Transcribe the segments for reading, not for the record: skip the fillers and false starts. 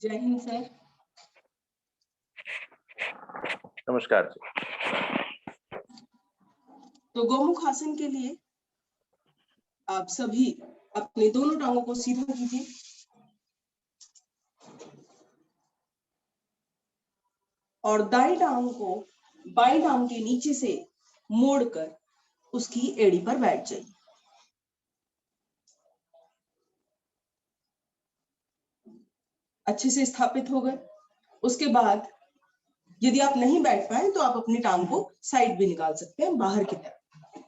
जय हिंद सर। नमस्कार जी। तो गौमुख आसन के लिए आप सभी अपने दोनों टांगों को सीधा कीजिए और दाई टांग को बाई टांग के नीचे से मोड़कर उसकी एड़ी पर बैठ जाइए। अच्छे से स्थापित हो गए। उसके बाद यदि आप नहीं बैठ पाए तो आप अपनी टांग को साइड भी निकाल सकते हैं, बाहर की तरफ।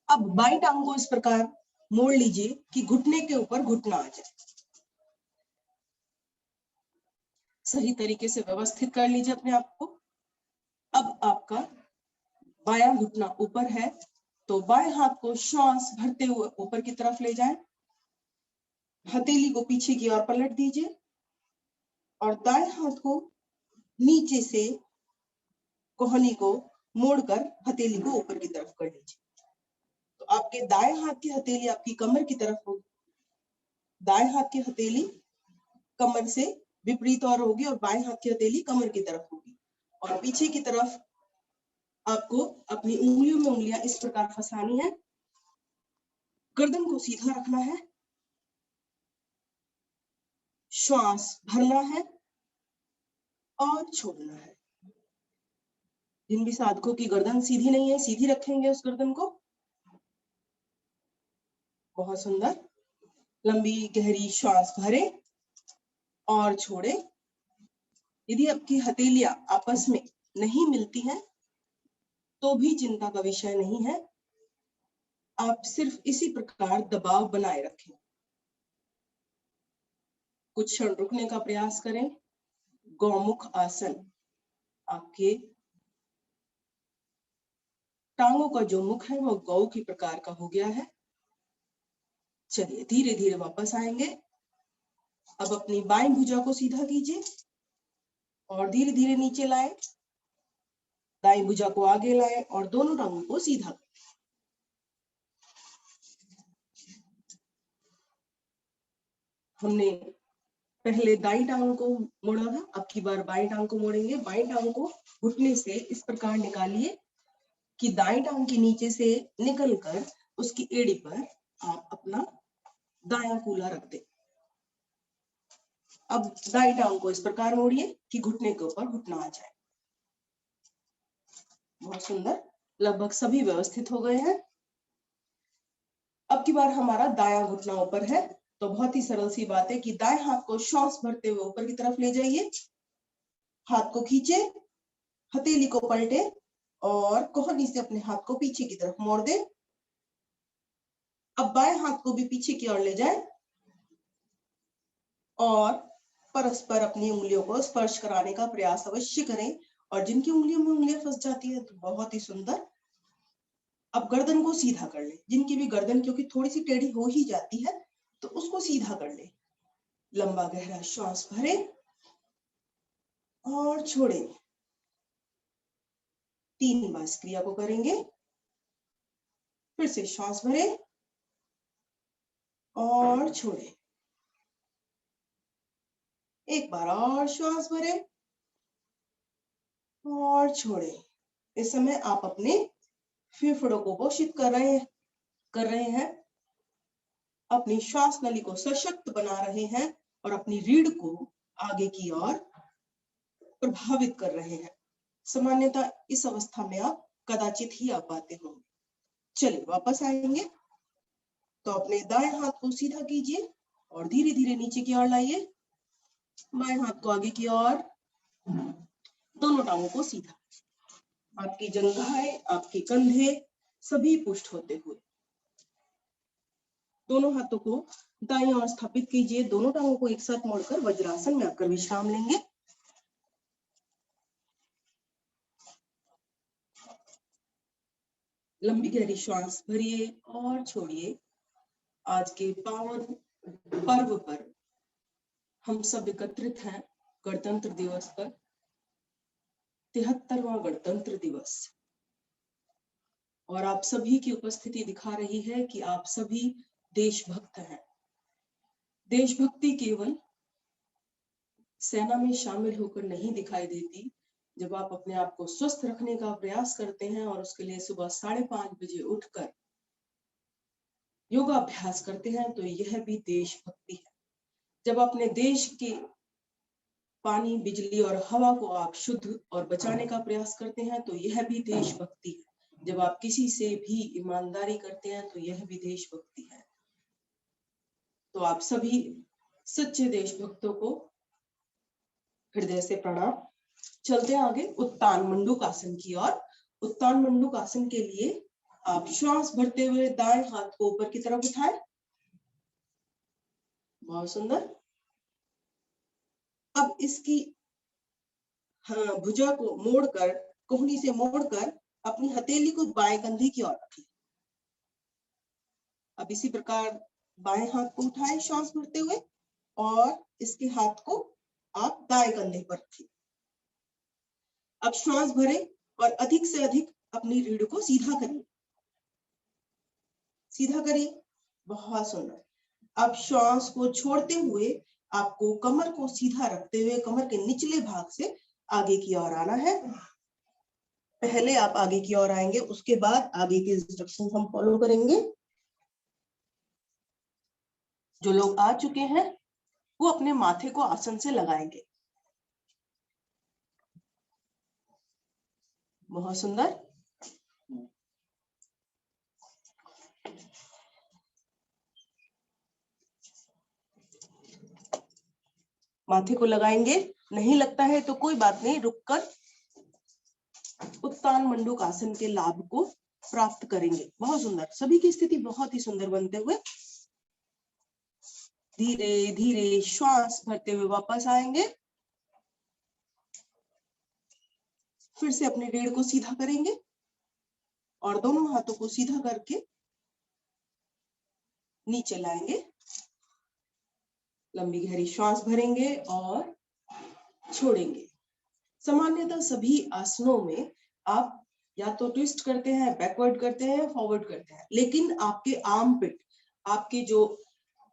अब बाई टांग को इस प्रकार मोड़ लीजिए कि घुटने के ऊपर घुटना आ जाए। सही तरीके से व्यवस्थित कर लीजिए अपने आप को। अब आपका बायां घुटना ऊपर है तो बाएं हाथ को श्वास भरते हुए ऊपर की तरफ ले जाएं। हथेली को पीछे की ओर पलट दीजिए और दाएं हाथ को नीचे से कोहनी को मोड़कर हथेली को ऊपर की तरफ कर लीजिए। तो आपके दाएं हाथ की हथेली आपकी कमर की तरफ होगी, दाएं हाथ की हथेली कमर से विपरीत और होगी और बाएं हाथ की हथेली कमर की तरफ होगी। और पीछे की तरफ आपको अपनी उंगलियों में उंगलियां इस प्रकार फंसानी है। गर्दन को सीधा रखना है, श्वास भरना है और छोड़ना है। जिन भी साधकों की गर्दन सीधी नहीं है, सीधी रखेंगे उस गर्दन को। बहुत सुंदर। लंबी गहरी श्वास भरे और छोड़े। यदि आपकी हथेलियां आपस में नहीं मिलती हैं तो भी चिंता का विषय नहीं है। आप सिर्फ इसी प्रकार दबाव बनाए रखें। कुछ क्षण रुकने का प्रयास करें। गौमुख आसन आपके टांगों का जो मुख है वो गौ की प्रकार का हो गया है। चलिए धीरे धीरे वापस आएंगे। अब अपनी बाईं भुजा को सीधा कीजिए और धीरे धीरे नीचे लाएं। दाईं भुजा को आगे लाएं और दोनों टांगों को सीधा करें। हमने पहले दाई टांग को मोड़ा था, अब की बार बाई टांग को मोड़ेंगे। बाई टांग को घुटने से इस प्रकार निकालिए कि दाई टांग के नीचे से निकलकर उसकी एड़ी पर आप अपना दायां कूल्हा रख दें। अब दाई टांग को इस प्रकार मोड़िए कि घुटने के ऊपर घुटना आ जाए। बहुत सुंदर। लगभग सभी व्यवस्थित हो गए हैं। अब की बार हमारा दायां घुटना ऊपर है तो बहुत ही सरल सी बात है कि दाएं हाथ को श्वास भरते हुए ऊपर की तरफ ले जाइए। हाथ को खींचे, हथेली को पलटे और कोहनी से अपने हाथ को पीछे की तरफ मोड़ दे। अब बाएं हाथ को भी पीछे की ओर ले जाएं और परस्पर अपनी उंगलियों को स्पर्श कराने का प्रयास अवश्य करें। और जिनकी उंगलियों में उंगलियां फंस जाती है तो बहुत ही सुंदर। अब गर्दन को सीधा कर ले। जिनकी भी गर्दन क्योंकि थोड़ी सी टेढ़ी हो ही जाती है तो उसको सीधा कर ले। लंबा गहरा श्वास भरे और छोड़े। 3 बार इस क्रिया को करेंगे। फिर से श्वास भरे और छोड़े। एक बार और श्वास भरे और छोड़े। इस समय आप अपने फेफड़ों को पोषित कर रहे हैं, अपनी श्वास नली को सशक्त बना रहे हैं और अपनी रीढ़ को आगे की ओर प्रभावित कर रहे हैं। सामान्यतः इस अवस्था में आप कदाचित ही आ पाते होंगे। चलिए वापस आएंगे। तो अपने दाएं हाथ को सीधा कीजिए और धीरे धीरे नीचे की ओर लाइए। बाएं हाथ को आगे की ओर, दोनों टांगों को सीधा। आपकी जंघाएं, आपके कंधे सभी पुष्ट होते हुए। दोनों हाथों को दाईं ओर स्थापित कीजिए। दोनों टांगों को एक साथ मोड़कर वज्रासन में आकर विश्राम लेंगे। लंबी गहरी श्वास भरिए और छोड़िए। आज के पावन पर्व पर हम सब एकत्रित हैं। गणतंत्र दिवस पर, 73वां गणतंत्र दिवस। और आप सभी की उपस्थिति दिखा रही है कि आप सभी देशभक्त हैं। देशभक्ति केवल सेना में शामिल होकर नहीं दिखाई देती। जब आप अपने आप को स्वस्थ रखने का प्रयास करते हैं और उसके लिए सुबह 5:30 बजे उठकर योगाभ्यास करते हैं तो यह भी देशभक्ति है। जब अपने देश के पानी, बिजली और हवा को आप शुद्ध और बचाने का प्रयास करते हैं तो यह भी देशभक्ति है। जब आप किसी से भी ईमानदारी करते हैं तो यह भी देशभक्ति है। तो आप सभी सच्चे देशभक्तों को हृदय से प्रणाम। चलते हैं आगे उत्तान मंडूकासन की ओर। उत्तान मंडूकासन के लिए आप श्वास भरते हुए दाएं हाथ को ऊपर की तरफ उठाएं। बहुत सुंदर। अब इसकी भुजा को मोड़कर, कोहनी से मोड़कर अपनी हथेली को बाएं कंधे की ओर रखें। अब इसी प्रकार बाएं हाथ को उठाएं श्वास भरते हुए और इसके हाथ को आप दाएं कंधे पर रखें। अब श्वास भरें और अधिक से अधिक अपनी रीढ़ को सीधा करिए। सीधा करिए। बहुत सुंदर। अब श्वास को छोड़ते हुए आपको कमर को सीधा रखते हुए कमर के निचले भाग से आगे की ओर आना है। पहले आप आगे की ओर आएंगे, उसके बाद आगे के इंस्ट्रक्शंस हम फॉलो करेंगे। जो लोग आ चुके हैं वो अपने माथे को आसन से लगाएंगे। बहुत सुंदर। माथे को लगाएंगे। नहीं लगता है तो कोई बात नहीं, रुककर उत्तान मंडूकासन के लाभ को प्राप्त करेंगे। बहुत सुंदर। सभी की स्थिति बहुत ही सुंदर बनते हुए धीरे धीरे श्वास भरते हुए वापस आएंगे। फिर से अपनी रीढ़ को सीधा करेंगे और दोनों हाथों को सीधा करके नीचे लाएंगे। लंबी गहरी श्वास भरेंगे और छोड़ेंगे। सामान्यतः सभी आसनों में आप या तो ट्विस्ट करते हैं, बैकवर्ड करते हैं, फॉरवर्ड करते हैं, लेकिन आपके आर्म पिट, आपके जो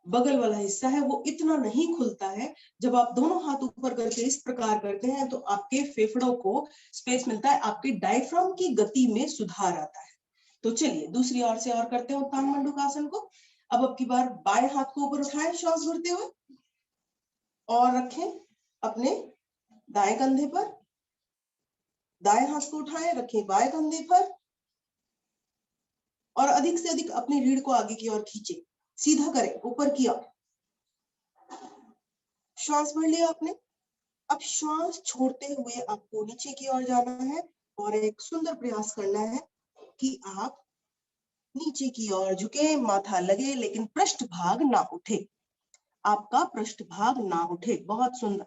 बगल वाला हिस्सा है वो इतना नहीं खुलता है। जब आप दोनों हाथ ऊपर करके इस प्रकार करते हैं तो आपके फेफड़ों को स्पेस मिलता है, आपके डायफ्राम की गति में सुधार आता है। तो चलिए दूसरी ओर से और करते हैं उत्तान मंडूकासन को। अब की बार बाएं हाथ को ऊपर उठाएं श्वास भरते हुए और रखें अपने दाएं कंधे पर। दाएं हाथ को उठाएं, रखें बाएं कंधे पर और अधिक से अधिक अपनी रीढ़ को आगे की ओर खींचे, सीधा करें ऊपर की ओर। श्वास भर लिया आपने। अब श्वास छोड़ते हुए आपको नीचे की ओर जाना है और एक सुंदर प्रयास करना है कि आप नीचे की ओर झुके, माथा लगे लेकिन पृष्ठभाग ना उठे। आपका पृष्ठभाग ना उठे। बहुत सुंदर।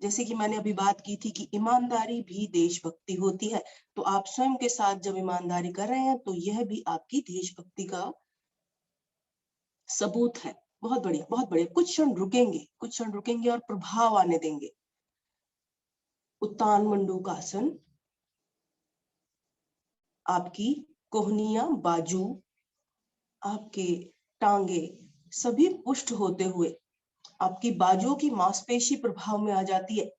जैसे कि मैंने अभी बात की थी कि ईमानदारी भी देशभक्ति होती है, तो आप स्वयं के साथ जब ईमानदारी कर रहे हैं तो यह भी आपकी देशभक्ति का सबूत है। बहुत बढ़िया, बहुत बढ़िया। कुछ क्षण रुकेंगे और प्रभाव आने देंगे। उत्तान मंडूकासन आपकी कोहनियां, बाजू, आपके टांगे सभी पुष्ट होते हुए आपकी बाजुओं की मांसपेशी प्रभाव में आ जाती है।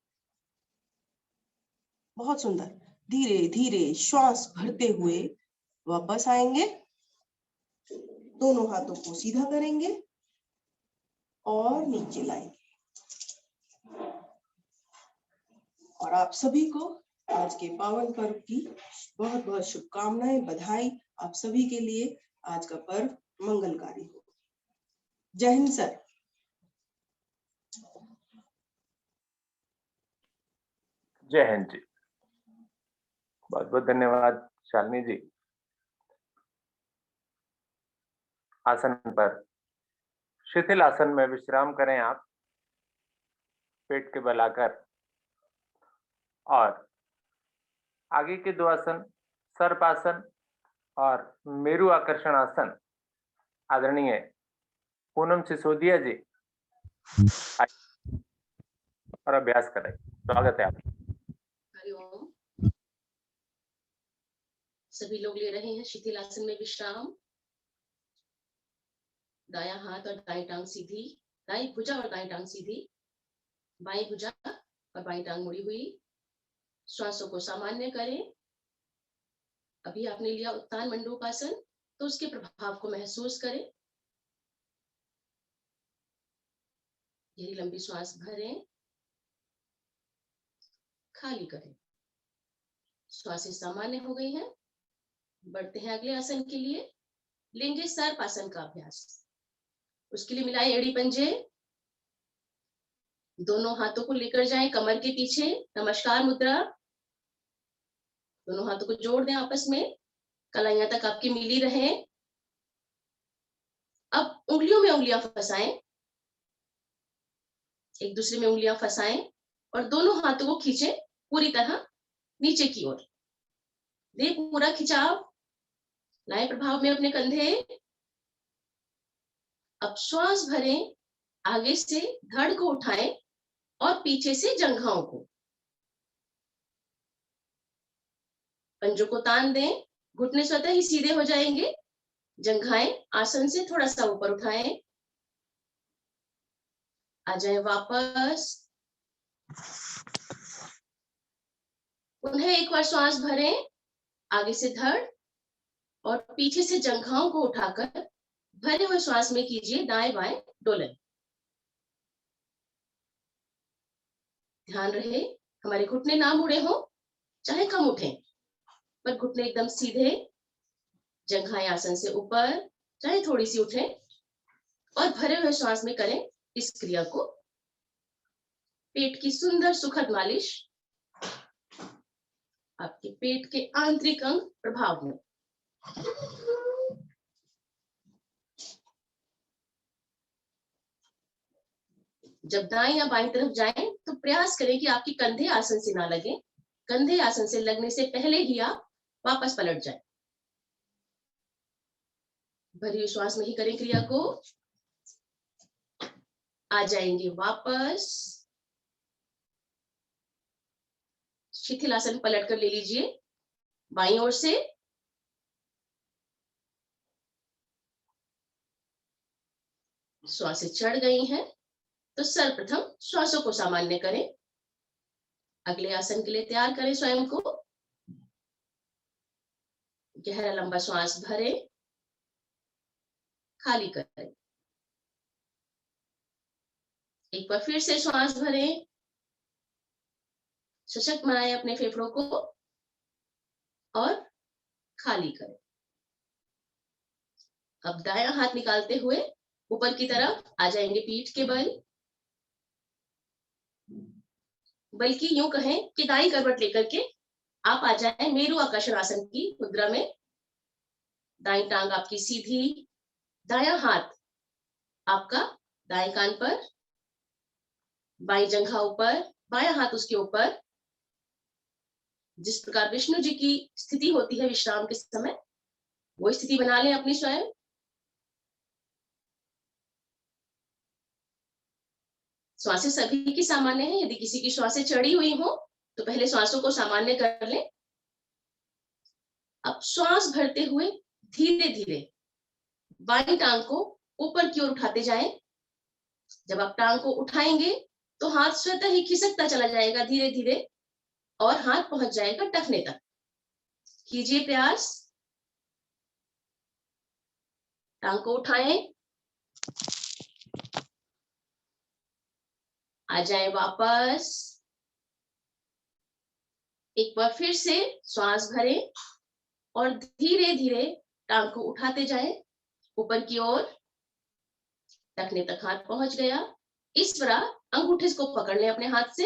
बहुत सुंदर। धीरे धीरे श्वास भरते हुए वापस आएंगे। दोनों हाथों को सीधा करेंगे और नीचे लाएंगे। और आप सभी को आज के पावन पर्व की बहुत बहुत शुभकामनाएं, बधाई। आप सभी के लिए आज का पर्व मंगलकारी हो। जय हिंद सर। जय हिंद जी। बहुत बहुत धन्यवाद शालिनी जी। आसन पर शिथिल आसन में विश्राम करें आप, पेट के बल आकर। और आगे के दो आसन सर्पासन और मेरु आकर्षण आसन आदरणीय पूनम सिसोदिया जी और अभ्यास करें। स्वागत है आपका। हरिओम। सभी लोग ले रहे हैं शिथिल आसन में विश्राम। दायां हाथ और दाएं टांग सीधी दाई भुजा और दाई टांग सीधी, बाई भुजा और बाई टांग मुड़ी हुई। श्वासों को सामान्य करें। अभी आपने लिया उत्तान मंडूकासन, तो उसके प्रभाव को महसूस करें। यही लंबी श्वास भरें, खाली करें। श्वासें सामान्य हो गई हैं। बढ़ते हैं अगले आसन के लिए, लेंगे सर्पासन का अभ्यास। उसके लिए मिलाएं एड़ी पंजे, दोनों हाथों को लेकर जाएं कमर के पीछे, नमस्कार मुद्रा। दोनों हाथों को जोड़ दें आपस में, कलाइयां तक आपकी मिली रहे। अब उंगलियों में उंगलियां फंसाएं, एक दूसरे में उंगलियां फंसाएं और दोनों हाथों को खींचें पूरी तरह नीचे की ओर। दे पूरा खिंचाव, लाए प्रभाव में अपने कंधे। अब श्वास भरें, आगे से धड़ को उठाएं और पीछे से जंघाओं को। पंजों को तान दें, घुटने स्वतः ही सीधे हो जाएंगे। जंघाएं आसन से थोड़ा सा ऊपर उठाएं। आ जाए वापस। उन्हें एक बार श्वास भरें, आगे से धड़ और पीछे से जंघाओं को उठाकर भरे हुए श्वास में कीजिए दाएं बाएं डोलन। ध्यान रहे हमारे घुटने ना मुड़े हो, चाहे कम उठें, पर घुटने एकदम सीधे। जंघाएं आसन से ऊपर, चाहे थोड़ी सी उठें, और भरे हुए श्वास में करें इस क्रिया को। पेट की सुंदर सुखद मालिश आपके पेट के आंतरिक अंग प्रभाव में। जब दाएं या बाएं तरफ जाएं तो प्रयास करें कि आपके कंधे आसन से ना लगे। कंधे आसन से लगने से पहले ही आप वापस पलट जाएं। भरी हुई श्वास में ही करें क्रिया को। आ जाएंगे वापस। शिथिलासन पलट कर ले लीजिए बाईं ओर से। श्वासें चढ़ गई हैं तो सर्वप्रथम श्वासों को सामान्य करें। अगले आसन के लिए तैयार करें स्वयं को। गहरा लंबा श्वास भरें, खाली करें। एक बार फिर से श्वास भरें, सशक्त बनाएं अपने फेफड़ों को और खाली करें। अब दायां हाथ निकालते हुए ऊपर की तरफ आ जाएंगे पीठ के बल। बल्कि यूं कहें कि दाई करवट लेकर के आप आ जाएं मेरु आकर्षण आसन की मुद्रा में। दाई टांग आपकी सीधी, दायां हाथ आपका दाएं कान पर, बाई जंघा ऊपर, बायां हाथ उसके ऊपर। जिस प्रकार विष्णु जी की स्थिति होती है विश्राम के समय, वो स्थिति बना लें अपनी स्वयं। श्वासें सभी की सामान्य है। यदि किसी की श्वासें चढ़ी हुई हो तो पहले श्वासों को सामान्य कर लें। अब श्वास भरते हुए धीरे धीरे बाईं टांग को ऊपर की ओर उठाते जाएं। जब आप टांग को उठाएंगे तो हाथ स्वतः ही खिसकता चला जाएगा धीरे धीरे और हाथ पहुंच जाएगा टखने तक। कीजिए प्रयास। टांग को उठाएं, आ जाए वापस। एक बार फिर से श्वास भरें और धीरे धीरे टांग को उठाते जाएं ऊपर की ओर। टखने तक हाथ पहुंच गया। इस तरह अंगूठे को पकड़ लें अपने हाथ से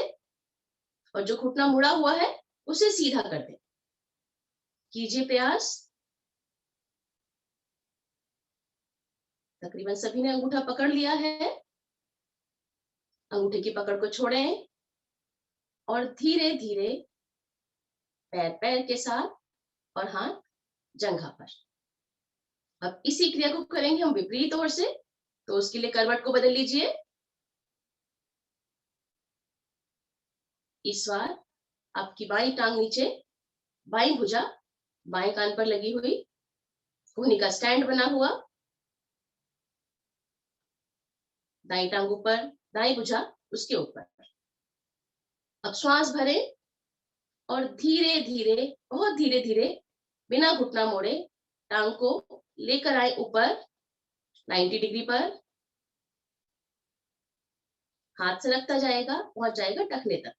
और जो घुटना मुड़ा हुआ है उसे सीधा कर दें। कीजिए प्रयास। तकरीबन सभी ने अंगूठा पकड़ लिया है। अंगूठे की पकड़ को छोड़ें और धीरे धीरे पैर पैर के साथ और हाथ जंघा पर। अब इसी क्रिया को करेंगे हम विपरीत ओर से, तो उसके लिए करवट को बदल लीजिए। इस बार आपकी बाईं टांग नीचे, बाईं भुजा बाएं कान पर लगी हुई, कोहनी का स्टैंड बना हुआ। दाई टांग ऊपर, दाई भुजा उसके ऊपर। अब श्वास भरे और धीरे धीरे, बहुत धीरे धीरे, बिना घुटना मोड़े टांग को लेकर आए ऊपर 90 डिग्री पर। हाथ से लगता जाएगा, पहुंच जाएगा टखने तक।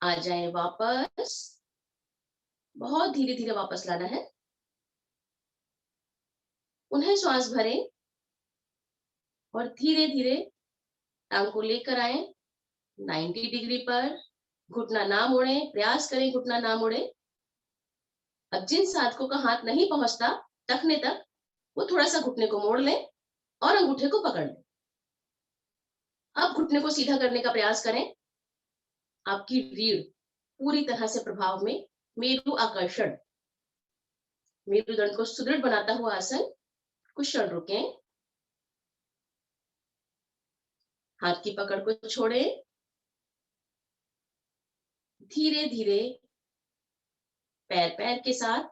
आ जाए वापस, बहुत धीरे धीरे वापस लाना है। उन्हें श्वास भरें और धीरे धीरे टांग को लेकर आए 90 डिग्री पर। घुटना ना मोड़े, प्रयास करें घुटना ना मोड़े। अब जिन साधकों का हाथ नहीं पहुंचता टखने तक, वो थोड़ा सा घुटने को मोड़ लें और अंगूठे को पकड़ लें। अब घुटने को सीधा करने का प्रयास करें। आपकी रीढ़ पूरी तरह से प्रभाव में, मेरु आकर्षण, मेरुदंड को सुदृढ़ बनाता हुआ आसन। कुछ क्षण रुकें, हाथ की पकड़ को छोड़ें, धीरे धीरे पैर पैर के साथ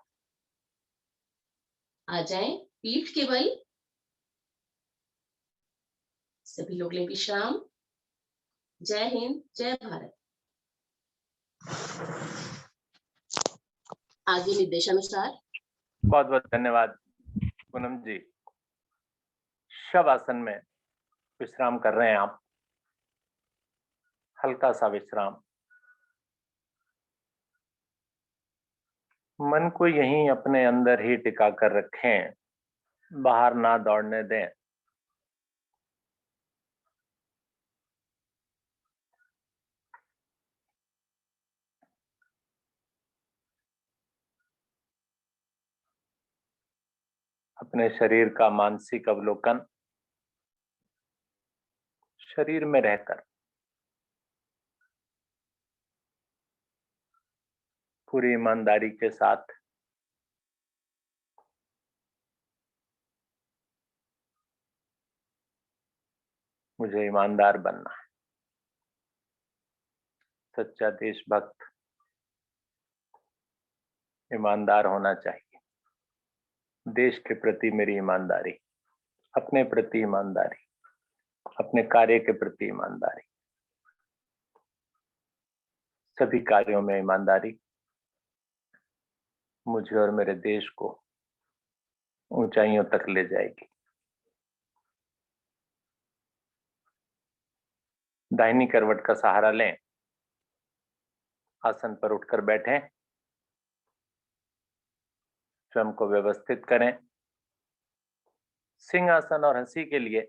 आ जाएं पीठ के बल। सभी लोग लें विश्राम। जय हिंद, जय भारत। आगे निर्देशानुसार। बहुत बहुत धन्यवाद पूनम जी। शव आसन में विश्राम कर रहे हैं आप, हल्का सा विश्राम। मन को यहीं अपने अंदर ही टिका कर रखें, बाहर ना दौड़ने दें। अपने शरीर का मानसिक अवलोकन, शरीर में रहकर पूरी ईमानदारी के साथ मुझे ईमानदार बनना है। सच्चा देशभक्त ईमानदार होना चाहिए। देश के प्रति मेरी ईमानदारी, अपने प्रति ईमानदारी, अपने कार्य के प्रति ईमानदारी, सभी कार्यों में ईमानदारी मुझे और मेरे देश को ऊंचाइयों तक ले जाएगी। दाहिनी करवट का सहारा लें, आसन पर उठकर बैठें, स्वयं को व्यवस्थित करें। सिंहासन और हंसी के लिए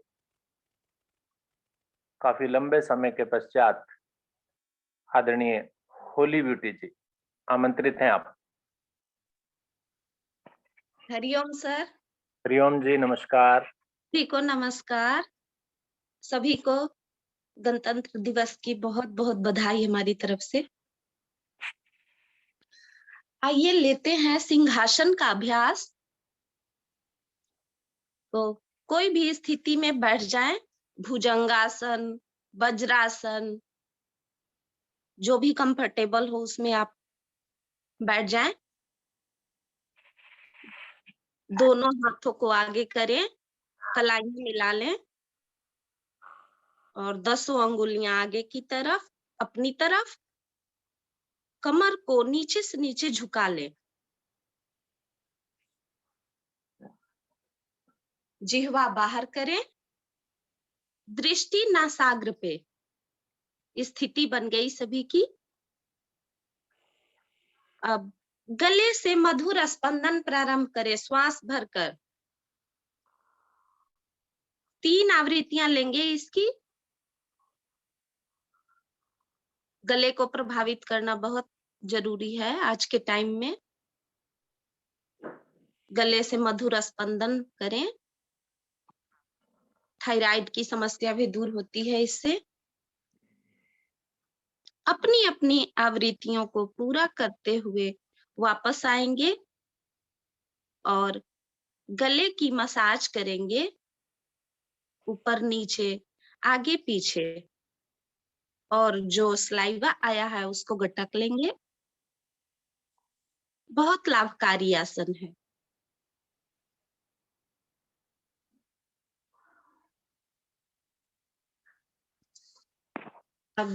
काफी लंबे समय के पश्चात आदरणीय होली ब्यूटी जी आमंत्रित हैं आप। हरिओम सर। हरिओम जी, नमस्कार। सभी को नमस्कार। सभी को गणतंत्र दिवस की बहुत बहुत बधाई हमारी तरफ से। आइए लेते हैं सिंहासन का अभ्यास। तो कोई भी स्थिति में बैठ जाएं, भुजंगासन, वज्रासन, जो भी कंफर्टेबल हो उसमें आप बैठ जाएं। दोनों हाथों को आगे करें, कलाई मिला लें और 10 अंगुलियां आगे की तरफ, अपनी तरफ। कमर को नीचे से नीचे झुका लें, जिह्वा बाहर करें, दृष्टि नासाग्र पे। स्थिति बन गई सभी की। अब गले से मधुर स्पंदन प्रारंभ करें, श्वास भरकर। 3 आवृत्तियां लेंगे इसकी। गले को प्रभावित करना बहुत जरूरी है आज के टाइम में। गले से मधुर स्पंदन करें। थायराइड की समस्या भी दूर होती है इससे। अपनी अपनी आवृत्तियों को पूरा करते हुए वापस आएंगे और गले की मसाज करेंगे, ऊपर नीचे, आगे पीछे, और जो सलाइवा आया है उसको गटक लेंगे। बहुत लाभकारी आसन है। अब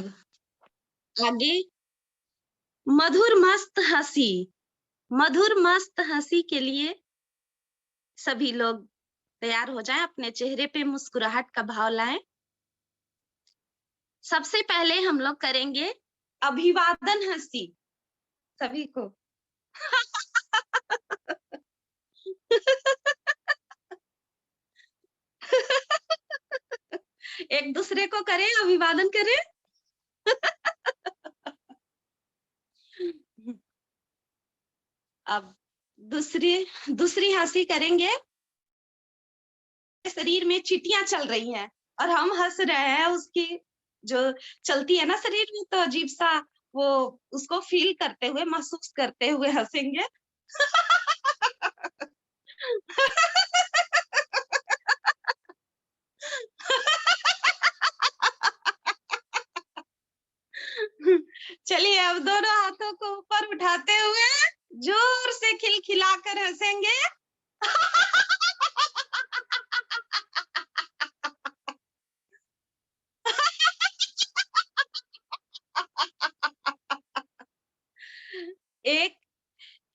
आगे मधुर मस्त हंसी के लिए सभी लोग तैयार हो जाएं, अपने चेहरे पे मुस्कुराहट का भाव लाएं। सबसे पहले हम लोग करेंगे अभिवादन हंसी सभी को। एक दूसरे को करें, अभिवादन करें। अब दूसरी हंसी करेंगे। शरीर में चींटियां चल रही हैं और हम हंस रहे हैं, उसकी जो चलती है ना शरीर में, तो अजीब सा वो उसको फील करते हुए, महसूस करते हुए हंसेंगे। चलिए अब दोनों हाथों को ऊपर उठाते हुए जोर से खिलखिलाकर हंसेंगे।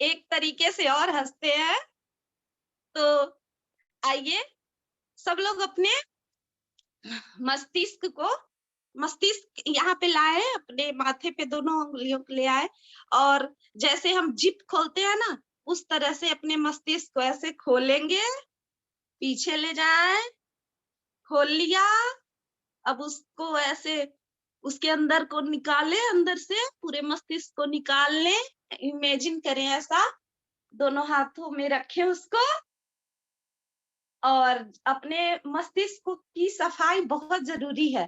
एक तरीके से और हंसते हैं। तो आइए सब लोग अपने मस्तिष्क यहाँ पे लाए, अपने माथे पे दोनों उंगलियों को ले आए और जैसे हम जिप खोलते हैं ना, उस तरह से अपने मस्तिष्क को ऐसे खोलेंगे, पीछे ले जाए, खोल लिया। अब उसको ऐसे उसके अंदर को निकाले, अंदर से पूरे मस्तिष्क को निकाल ले। इमेजिन करें ऐसा, दोनों हाथों में रखें उसको और अपने मस्तिष्क की सफाई बहुत जरूरी है।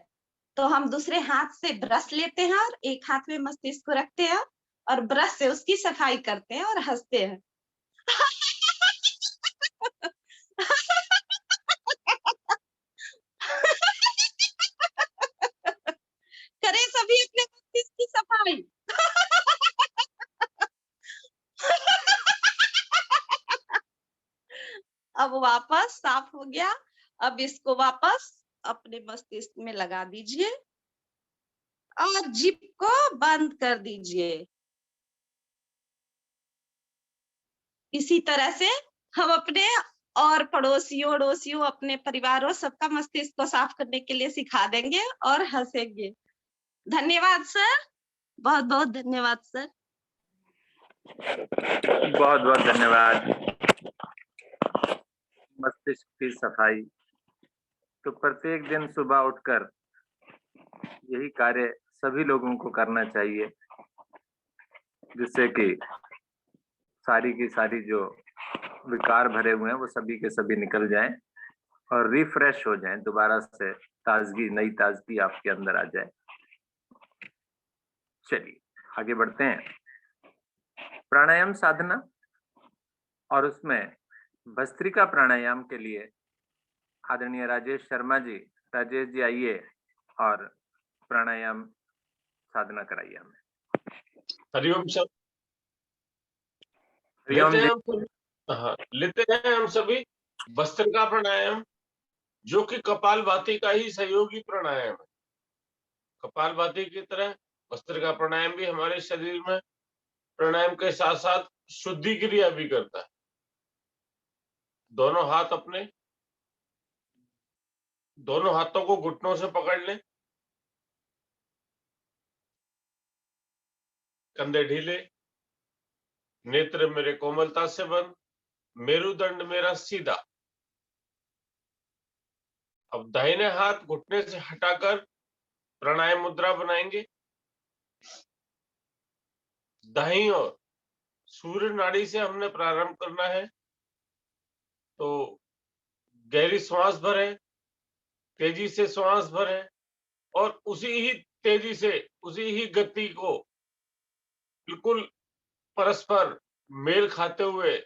तो हम दूसरे हाथ से ब्रश लेते हैं और एक हाथ में मस्तिष्क को रखते हैं और ब्रश से उसकी सफाई करते हैं और हंसते हैं। करें सभी अपने मस्तिष्क की सफाई। अब वापस साफ हो गया। अब इसको वापस अपने मस्तिष्क में लगा दीजिए और जिप को बंद कर दीजिए। इसी तरह से हम अपने और पड़ोसियों अपने परिवारों सबका मस्तिष्क को साफ करने के लिए सिखा देंगे और हंसेंगे। धन्यवाद सर, बहुत बहुत धन्यवाद सर। बहुत बहुत धन्यवाद। मस्तिष्क की सफाई तो प्रत्येक दिन सुबह उठकर यही कार्य सभी लोगों को करना चाहिए, जिससे कि सारी की सारी जो विकार भरे हुए हैं वो सभी के सभी निकल जाएं और रिफ्रेश हो जाएं, दोबारा से ताजगी, नई ताजगी आपके अंदर आ जाए। चलिए आगे बढ़ते हैं। प्राणायाम साधना और उसमें भस्त्रिका प्राणायाम के लिए आदरणीय राजेश शर्मा जी, राजेश जी आइए और प्राणायाम साधना कराइए हमें। हरिओम सर। लेते हैं हम सभी भस्त्रिका प्राणायाम, जो कि कपालभाति का ही सहयोगी प्राणायाम है। कपालभाति की तरह भस्त्रिका प्राणायाम भी हमारे शरीर में प्राणायाम के साथ साथ शुद्धि क्रिया भी करता है। दोनों हाथों को घुटनों से पकड़ लें, कंधे ढीले, नेत्र मेरे कोमलता से बंद, मेरुदंड मेरा सीधा। अब दाहिने हाथ घुटने से हटाकर प्राणायाम मुद्रा बनाएंगे। दाहिनी ओर सूर्य नाड़ी से हमने प्रारंभ करना है। तो गहरी श्वास भरें, तेजी से श्वास भरें और उसी ही तेजी से, उसी ही गति को बिल्कुल परस्पर मेल खाते हुए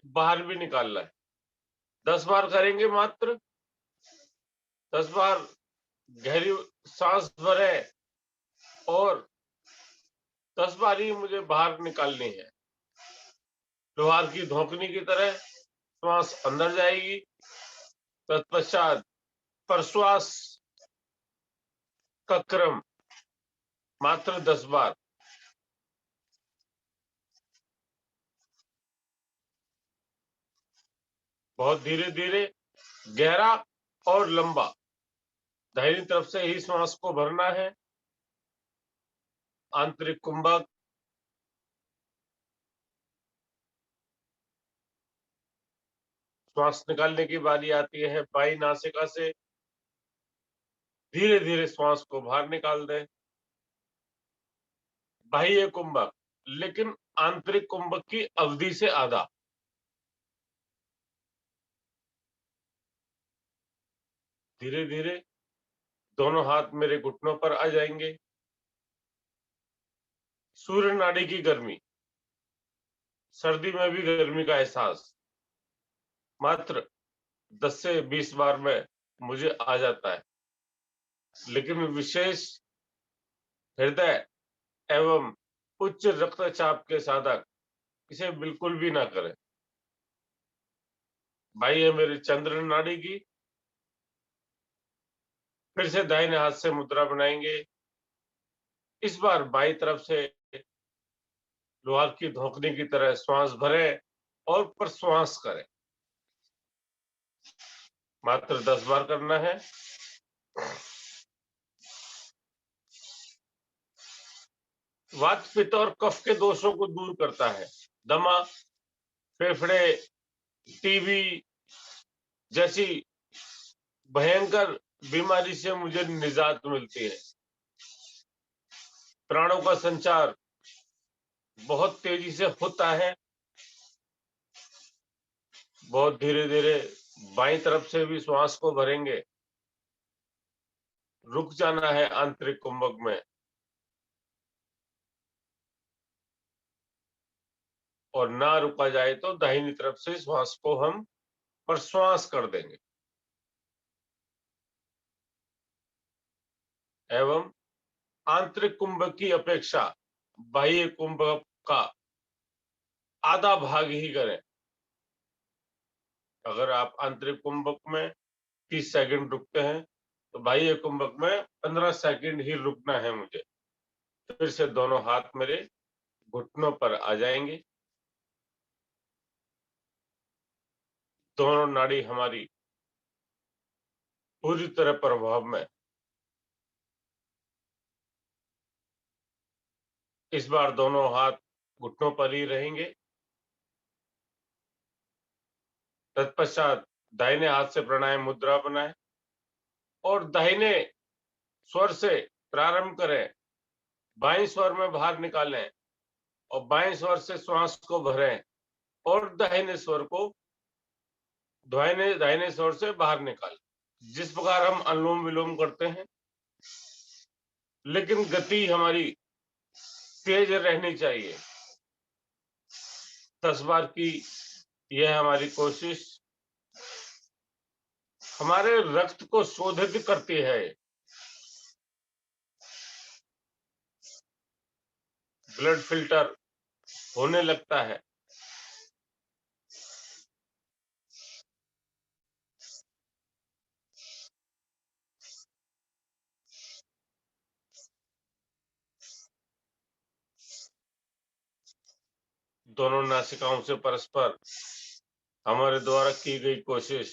बाहर भी निकालना है। 10 बार करेंगे मात्र। 10 बार गहरी सांस भरें और 10 बार ही मुझे बाहर निकालनी है। लोहार की धोकनी की तरह श्वास अंदर जाएगी, तत्पश्चात प्रश्वास का क्रम मात्र 10 बार। बहुत धीरे धीरे, गहरा और लंबा। दाहिनी तरफ से ही श्वास को भरना है। आंतरिक कुंभक, श्वास निकालने की बारी आती है बाई नासिका से। धीरे धीरे श्वास को बाहर निकाल दें। बाह्य कुंभक, लेकिन आंतरिक कुंभक की अवधि से आधा। धीरे धीरे दोनों हाथ मेरे घुटनों पर आ जाएंगे। सूर्य नाड़ी की गर्मी, सर्दी में भी गर्मी का एहसास मात्र 10 से 20 बार में मुझे आ जाता है, लेकिन विशेष हृदय एवं उच्च रक्तचाप के साधक इसे बिल्कुल भी ना करें। बाह्य मेरी चंद्र नाड़ी की। फिर से दाहिने हाथ से मुद्रा बनाएंगे। इस बार बाई तरफ से लोहार की धोखनी की तरह श्वास भरें और प्रश्वास करें। मात्र 10 बार करना है। वात, पित्त और कफ के दोषों को दूर करता है। दमा, फेफड़े, टीबी जैसी भयंकर बीमारी से मुझे निजात मिलती है। प्राणों का संचार बहुत तेजी से होता है। बहुत धीरे धीरे बाईं तरफ से भी श्वास को भरेंगे। रुक जाना है आंतरिक कुंभक में और ना रुका जाए तो दाहिनी तरफ से श्वास को हम प्रश्वास कर देंगे। एवं आंतरिक कुंभक की अपेक्षा बाह्य कुंभक का आधा भाग ही करें। अगर आप आंतरिक कुंभक में 30 सेकंड रुकते हैं तो बाह्य कुंभक में 15 सेकंड ही रुकना है मुझे। फिर से दोनों हाथ मेरे घुटनों पर आ जाएंगे। दोनों नाड़ी हमारी पूरी तरह प्रभाव में। इस बार दोनों हाथ घुटनों पर ही रहेंगे। तत्पश्चात दाहिने हाथ से प्राणायाम मुद्रा बनाएं और दाहिने स्वर से प्रारंभ करें। बाएं स्वर में बाहर निकालें और बाएं स्वर से श्वास को भरें और दाहिने स्वर को दाहिने स्वर से बाहर निकालें। जिस प्रकार हम अनुलोम विलोम करते हैं, लेकिन गति हमारी तेज रहनी चाहिए। 10 बार की यह हमारी कोशिश हमारे रक्त को शोधित करती है। ब्लड फिल्टर होने लगता है। दोनों नासिकाओं से परस्पर हमारे द्वारा की गई कोशिश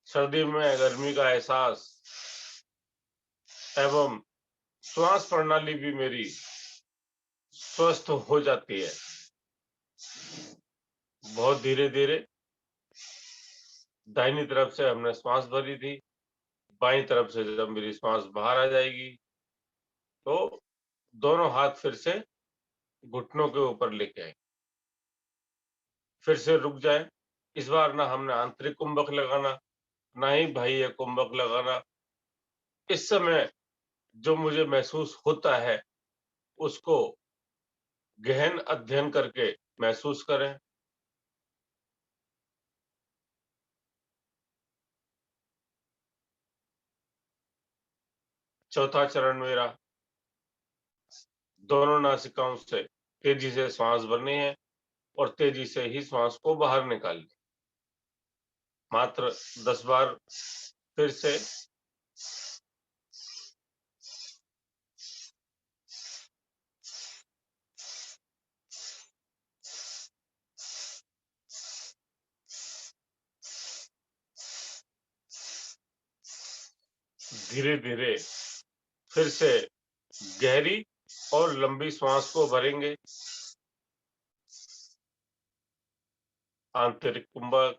सर्दी में गर्मी का एहसास एवं श्वास प्रणाली भी मेरी स्वस्थ हो जाती है। बहुत धीरे धीरे दाहिनी तरफ से हमने श्वास भरी थी। बाईं तरफ से जब मेरी श्वास बाहर आ जाएगी तो दोनों हाथ फिर से घुटनों के ऊपर लेके आए। फिर से रुक जाए। इस बार ना हमने आंतरिक कुंभक लगाना, ना ही बाह्य कुंभक लगाना। इस समय जो मुझे महसूस होता है उसको गहन अध्ययन करके महसूस करें। चौथा चरण मेरा दोनों नासिकाओं से तेजी से श्वास भरनी है और तेजी से ही श्वास को बाहर निकालनी। मात्र 10 बार फिर से धीरे धीरे फिर से गहरी और लंबी श्वास को भरेंगे। आंतरिक कुंभक,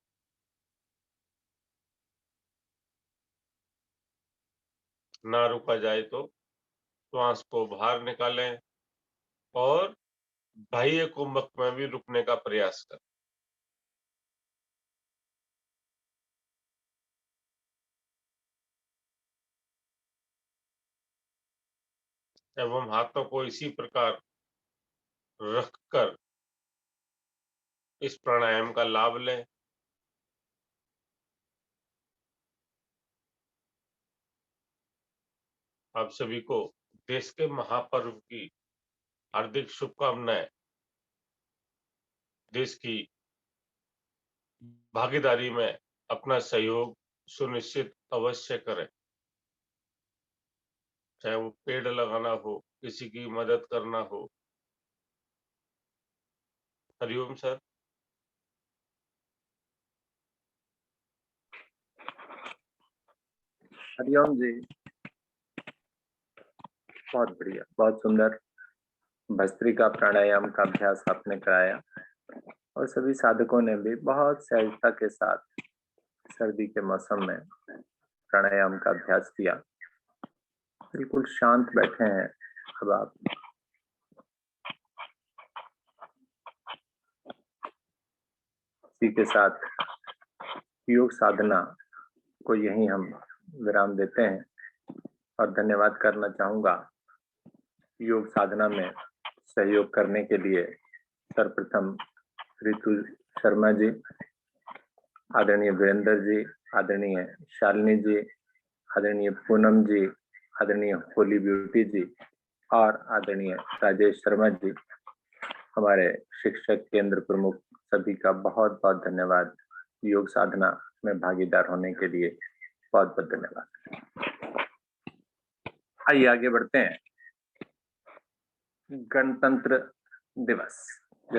ना रुका जाए तो श्वास को बाहर निकालें और बाह्य कुंभक में भी रुकने का प्रयास करें। एवं हाथों को इसी प्रकार रखकर इस प्राणायाम का लाभ लें। आप सभी को देश के महापर्व की हार्दिक शुभकामनाएं। देश की भागीदारी में अपना सहयोग सुनिश्चित अवश्य करें, चाहे वो पेड़ लगाना हो, किसी की मदद करना हो। हरिओम सर। हरिओम जी, बहुत बढ़िया, बहुत सुंदर भस्त्रिका प्राणायाम का अभ्यास आपने कराया और सभी साधकों ने भी बहुत सहजता के साथ सर्दी के मौसम में प्राणायाम का अभ्यास किया। बिल्कुल शांत बैठे हैं। अब आप इसी के साथ योग साधना को यहीं हम विराम देते हैं और धन्यवाद करना चाहूंगा योग साधना में सहयोग करने के लिए सर्वप्रथम ऋतु शर्मा जी, आदरणीय वीरेंद्र जी, आदरणीय शालिनी जी, आदरणीय पूनम जी, आदरणीय होली ब्यूटी जी और आदरणीय राजेश शर्मा जी, हमारे शिक्षक केंद्र प्रमुख, सभी का बहुत बहुत धन्यवाद। योग साधना में भागीदार होने के लिए बहुत बहुत धन्यवाद। आइए आगे बढ़ते हैं। गणतंत्र दिवस